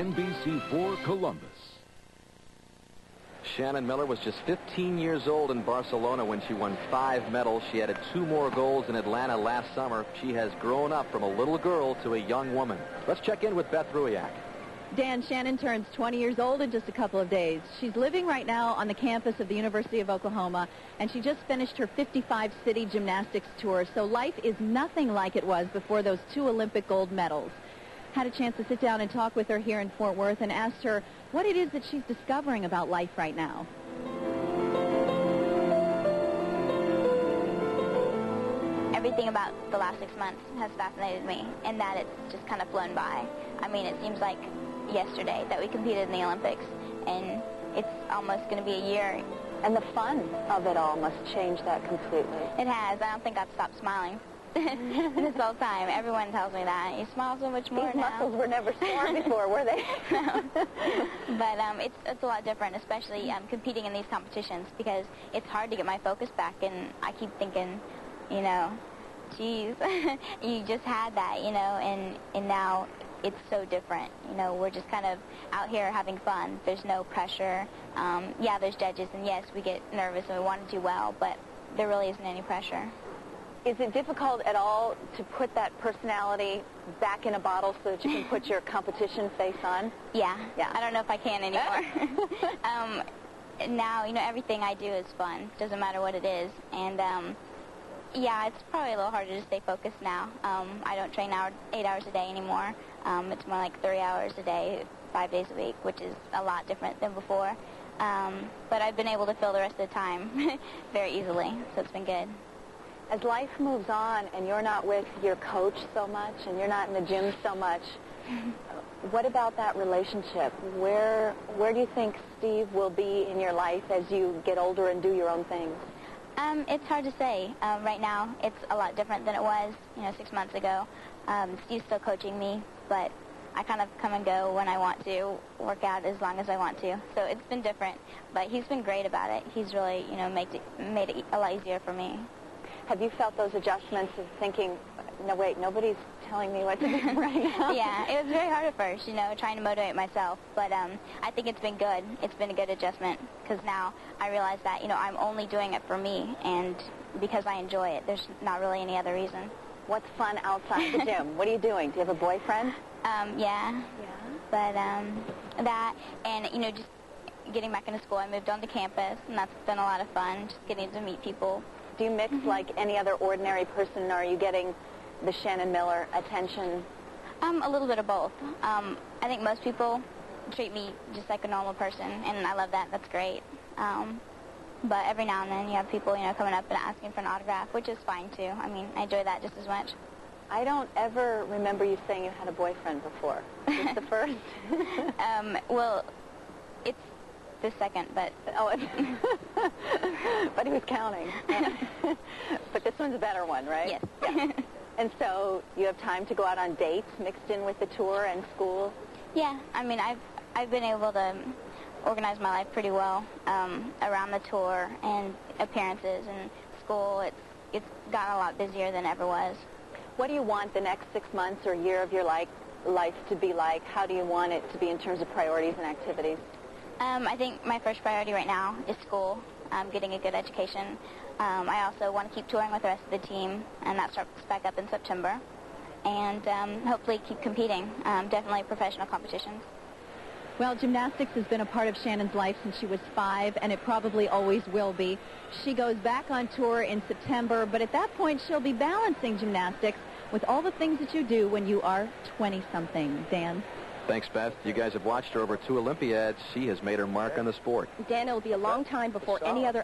NBC4 Columbus. Shannon Miller was just 15 years old in Barcelona when she won 5 medals. She added 2 more goals in Atlanta last summer. She has grown up from a little girl to a young woman. Let's check in with Beth Ruiak. Dan, Shannon turns 20 years old in just a couple of days. She's living right now on the campus of the University of Oklahoma, and she just finished her 55-city gymnastics tour, so life is nothing like it was before those 2 Olympic gold medals. Had a chance to sit down and talk with her here in Fort Worth and asked her what it is that she's discovering about life right now. Everything about the last 6 months has fascinated me, in that it's just kind of flown by. I mean, it seems like yesterday that we competed in the Olympics, and it's almost going to be a year. And the fun of it all must change that completely. It has. I don't think I've stopped smiling this whole time. Everyone tells me that. You smile so much more These now. muscles were never sore before, were they? No. But it's a lot different, especially competing in these competitions, because it's hard to get my focus back, and I keep thinking, you know, geez, you just had that, you know, and now it's so different. You know, we're just kind of out here having fun. There's no pressure. Yeah, there's judges, and yes, we get nervous and we want to do well, but there really isn't any pressure. Is it difficult at all to put that personality back in a bottle so that you can put your competition face on? Yeah. I don't know if I can anymore. Now, you know, everything I do is fun. Doesn't matter what it is. And, yeah, it's probably a little harder to stay focused now. I don't train 8 hours a day anymore. It's more like 3 hours a day, 5 days a week, which is a lot different than before. But I've been able to fill the rest of the time very easily, so it's been good. As life moves on and you're not with your coach so much and you're not in the gym so much, what about that relationship? Where do you think Steve will be in your life as you get older and do your own things? It's hard to say. Right now, it's a lot different than it was, you know, 6 months ago. Steve's still coaching me, but I kind of come and go when I want to, work out as long as I want to. So it's been different, but he's been great about it. He's really, you know, made it a lot easier for me. Have you felt those adjustments of thinking, no, wait, nobody's telling me what to do right now? Yeah, it was very hard at first, you know, trying to motivate myself. But I think it's been good. It's been a good adjustment, because now I realize that, you know, I'm only doing it for me, and because I enjoy it. There's not really any other reason. What's fun outside the gym? What are you doing? Do you have a boyfriend? Yeah. But that, and, you know, just getting back into school. I moved onto campus, and that's been a lot of fun, just getting to meet people. Do you mix like any other ordinary person, or are you getting the Shannon Miller attention? A little bit of both. I think most people treat me just like a normal person, and I love that. That's great. But every now and then you have people, you know, coming up and asking for an autograph, which is fine too. I mean, I enjoy that just as much. I don't ever remember you saying you had a boyfriend before. Is this the first? Well, it's the second, but... Oh, but he was counting. But this one's a better one, right? Yes. Yeah. And so you have time to go out on dates mixed in with the tour and school? Yeah, I mean, I've been able to organize my life pretty well around the tour and appearances and school. It's gotten a lot busier than it ever was. What do you want the next 6 months or year of your life to be like? How do you want it to be in terms of priorities and activities? I think my first priority right now is school, getting a good education. I also want to keep touring with the rest of the team, and that starts back up in September. And hopefully keep competing, definitely professional competitions. Well, gymnastics has been a part of Shannon's life since she was 5, and it probably always will be. She goes back on tour in September, but at that point she'll be balancing gymnastics with all the things that you do when you are 20-something. Dan? Thanks, Beth. You guys have watched her over 2 Olympiads. She has made her mark on the sport. Dan, it'll be a long time before any other